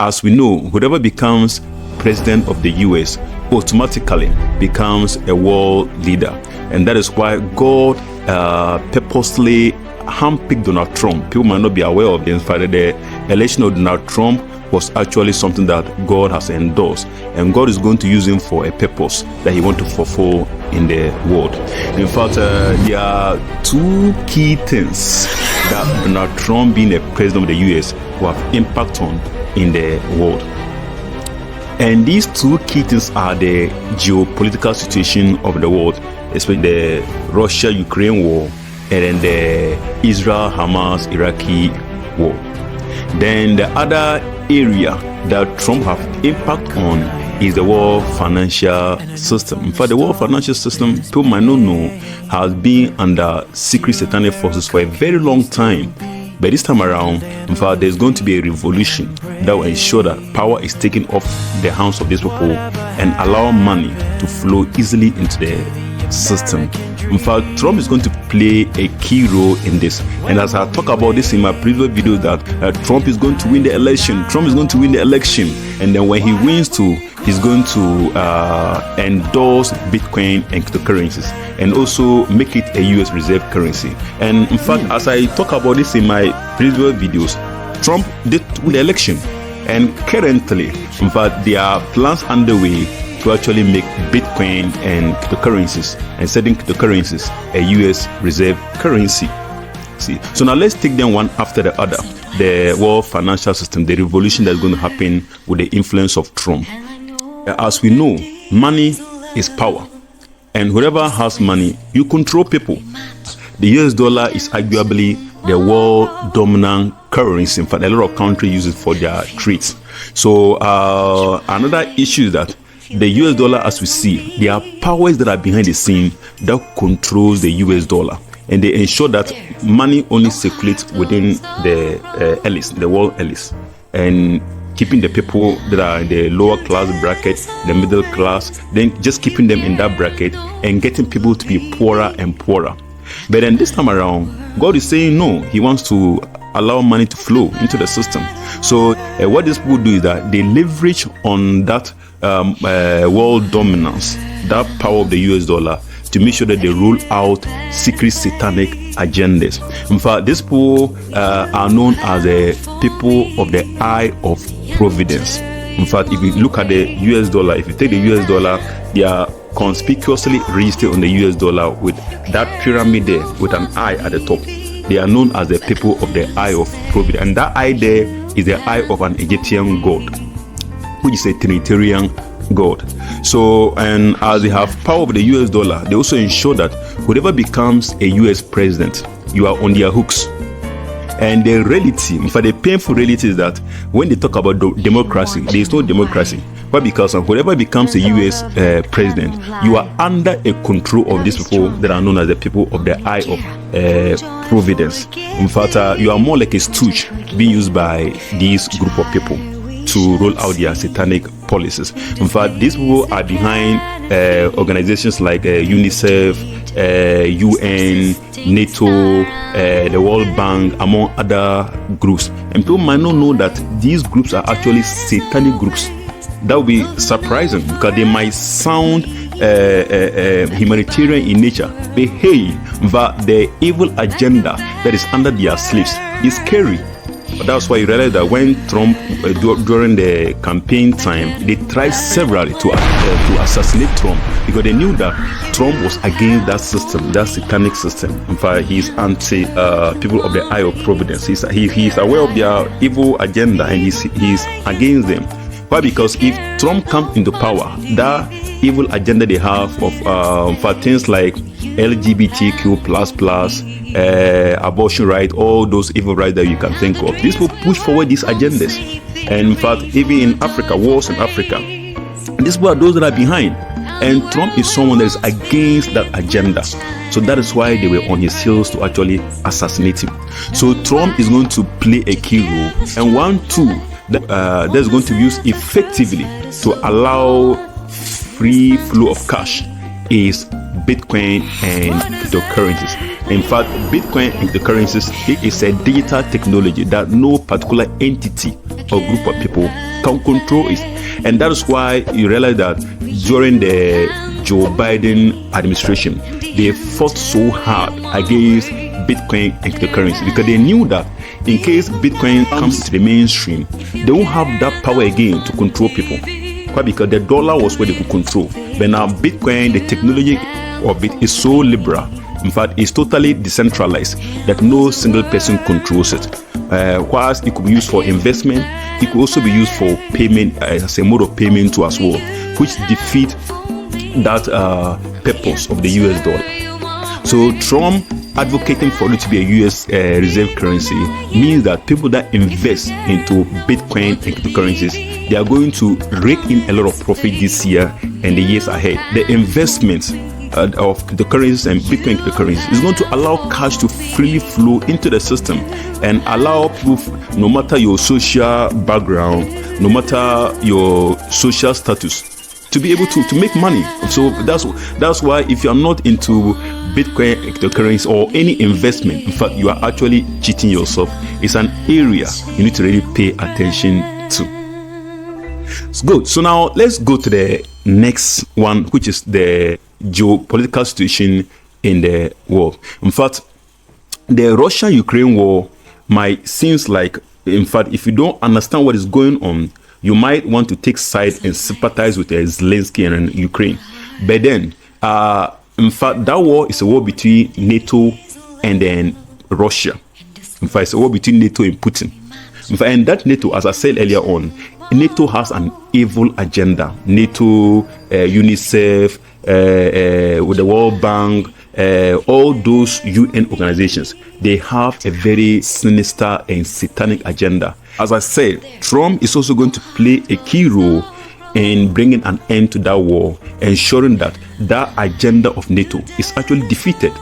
as we know, whoever becomes president of the US automatically becomes a world leader. And that is why God purposely handpicked Donald Trump. People might not be aware of this. In fact, the election of Donald Trump was actually something that God has endorsed, and God is going to use him for a purpose that he wants to fulfill in the world. In fact, there are two key things that Donald Trump being a president of the US will have impact on in the world. And these two key things are the geopolitical situation of the world, especially the Russia-Ukraine war and then the Israel-Hamas-Iraqi war. Then the other area that Trump have impact on is the world financial system. In fact, the world financial system, people might not know, has been under secret satanic forces for a very long time. But this time around, in fact, there's going to be a revolution that will ensure that power is taken off the hands of these people and allow money to flow easily into the system. In fact, Trump is going to play a key role in this. And as I talk about this in my previous video, that Trump is going to win the election. Trump is going to win the election. And then when he wins too, he's going to endorse Bitcoin and cryptocurrencies and also make it a US reserve currency. And in fact, as I talk about this in my previous videos, Trump did win the election. And currently, in fact, there are plans underway to actually make Bitcoin and cryptocurrencies and setting cryptocurrencies a US reserve currency. See, so now let's take them one after the other. The world financial system, the revolution that's going to happen with the influence of Trump. As we know, money is power, and whoever has money, you control people. The US dollar is arguably the world dominant currency. In fact, a lot of countries use it for their trades. So another issue is that the US dollar, as we see, there are powers that are behind the scene that controls the US dollar, and they ensure that money only circulates within the Ellis, the world Ellis, and keeping the people that are in the lower class bracket, the middle class, then just keeping them in that bracket and getting people to be poorer and poorer. But then this time around, God is saying no. He wants to allow money to flow into the system. So what these people do is that they leverage on that world dominance, that power of the US dollar, to make sure that they roll out secret satanic agendas. In fact, these people are known as the people of the eye of providence. In fact, if you look at the US dollar, if you take the US dollar, they are conspicuously registered on the US dollar with that pyramid there with an eye at the top. They are known as the people of the eye of providence, and that eye there is the eye of an Egyptian god, which is a Trinitarian God. So, and as they have power over the US dollar, they also ensure that whoever becomes a US president, you are on their hooks. And the reality, in fact, the painful reality is that when they talk about democracy, there is no democracy. Why? Because whoever becomes a US president, you are under a control of these people that are known as the people of the eye of providence. In fact, you are more like a stooge being used by this group of people to roll out their satanic policies. In fact, these people are behind organizations like UNICEF, UN, NATO, the World Bank, among other groups. And people might not know that these groups are actually satanic groups. That would be surprising because they might sound humanitarian in nature. But hey, but the evil agenda that is under their sleeves is scary. But that's why you realize that when Trump, during the campaign time, they tried severally to assassinate Trump because they knew that Trump was against that system, that satanic system. In fact, he's anti people of the eye of providence. He's aware of their evil agenda and he's against them. Why? Because if Trump comes into power, that evil agenda they have of for things like LGBTQ++, abortion right, all those evil rights that you can think of, these will push forward these agendas. And in fact, even in Africa, wars in Africa, these people are those that are behind. And Trump is someone that is against that agenda. So that is why they were on his heels to actually assassinate him. So Trump is going to play a key role. And one tool that is going to be used effectively to allow free flow of cash is Bitcoin and cryptocurrencies. In fact, Bitcoin and cryptocurrencies, it is a digital technology that no particular entity or group of people can control it. And that is why you realize that during the Joe Biden administration, they fought so hard against Bitcoin and cryptocurrency because they knew that in case Bitcoin comes into the mainstream, they won't have that power again to control people. Why? Because the dollar was what they could control. But now Bitcoin, the technology of it is so liberal. In fact, it's totally decentralized that no single person controls it. Whilst it could be used for investment, it could also be used for payment as a mode of payment too as well, which defeat that purpose of the US dollar. So Trump advocating for it to be a US reserve currency means that people that invest into Bitcoin and cryptocurrencies, they are going to rake in a lot of profit this year and the years ahead. The investments of the currencies and Bitcoin cryptocurrencies is going to allow cash to freely flow into the system and allow people, no matter your social background, no matter your social status, to be able to make money. So that's why if you are not into Bitcoin cryptocurrency or any investment, in fact, you are actually cheating yourself. It's an area you need to really pay attention to. It's good. So now let's go to the next one, which is the geopolitical situation in the world. In fact, the Russia-Ukraine war might seems like, in fact, if you don't understand what is going on, you might want to take side and sympathize with Zelensky and Ukraine. But then, in fact, that war is a war between NATO and then Russia. In fact, it's a war between NATO and Putin. In fact, and that NATO, as I said earlier on, NATO has an evil agenda. NATO, UNICEF, with the World Bank, all those UN organizations, they have a very sinister and satanic agenda. As I said, Trump is also going to play a key role in bringing an end to that war, ensuring that that agenda of NATO is actually defeated.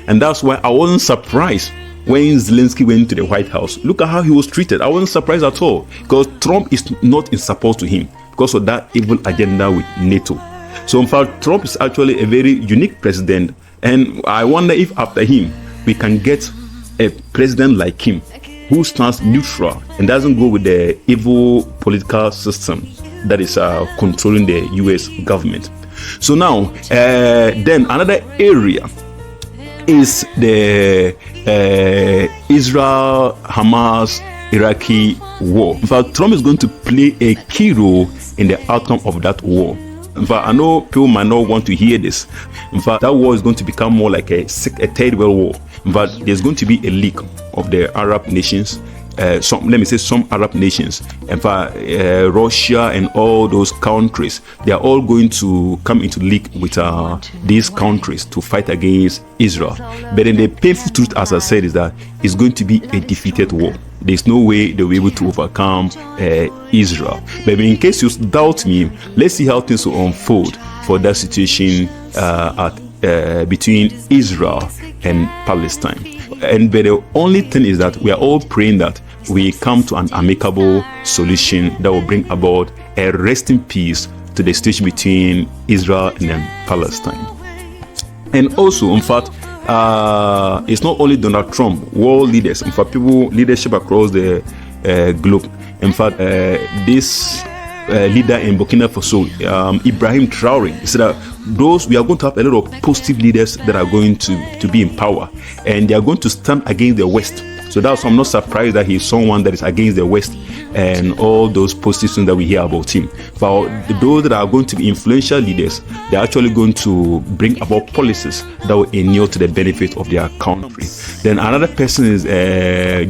And that's why I wasn't surprised when Zelensky went to the White House. Look at how he was treated. I wasn't surprised at all, because Trump is not in support to him because of that evil agenda with NATO. So in fact, Trump is actually a very unique president, and I wonder if after him we can get a president like him who stands neutral and doesn't go with the evil political system that is controlling the US government. So now then another area is the Israel-Hamas Iraqi war. In fact, Trump is going to play a key role in the outcome of that war. In fact, I know people might not want to hear this. In fact, that war is going to become more like a third world war. In fact, there's going to be a league of the Arab nations, some Arab nations. In fact, Russia and all those countries, they are all going to come into league with these countries to fight against Israel. But then the painful truth, as I said, is that it's going to be a defeated war. There's no way they'll be able to overcome Israel. But in case you doubt me, let's see how things will unfold for that situation between Israel and Palestine. But the only thing is that we are all praying that we come to an amicable solution that will bring about a resting peace to the situation between Israel and then Palestine. And also, in fact, it's not only Donald Trump, world leaders, in fact, leadership across the globe. In fact, this leader in Burkina Faso, Ibrahim Traore, said that we are going to have a lot of positive leaders that are going to be in power, and they are going to stand against the West. So that's why I'm not surprised that he's someone that is against the West and all those positive things that we hear about him. For those that are going to be influential leaders, they're actually going to bring about policies that will inure to the benefit of their country. Then another person is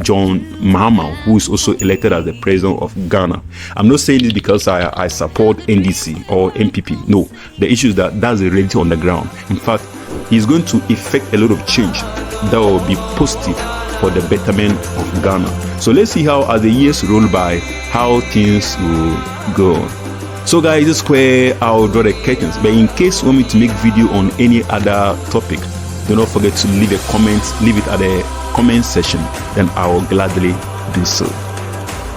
John Mahama, who is also elected as the president of Ghana. I'm not saying this because I support NDC or MPP. No, the issue is that that's the reality on the ground. In fact, he's going to effect a lot of change that will be positive for the betterment of Ghana. So let's see how, as the years roll by, how things will go. So guys, this is where I'll draw the curtains. But in case you want me to make video on any other topic, do not forget to leave a comment, leave it at the comment section, then I will gladly do so.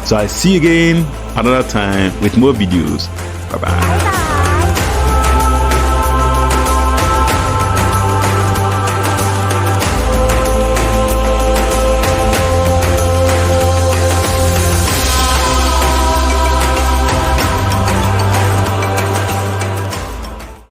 So I see you again another time with more videos. Bye bye.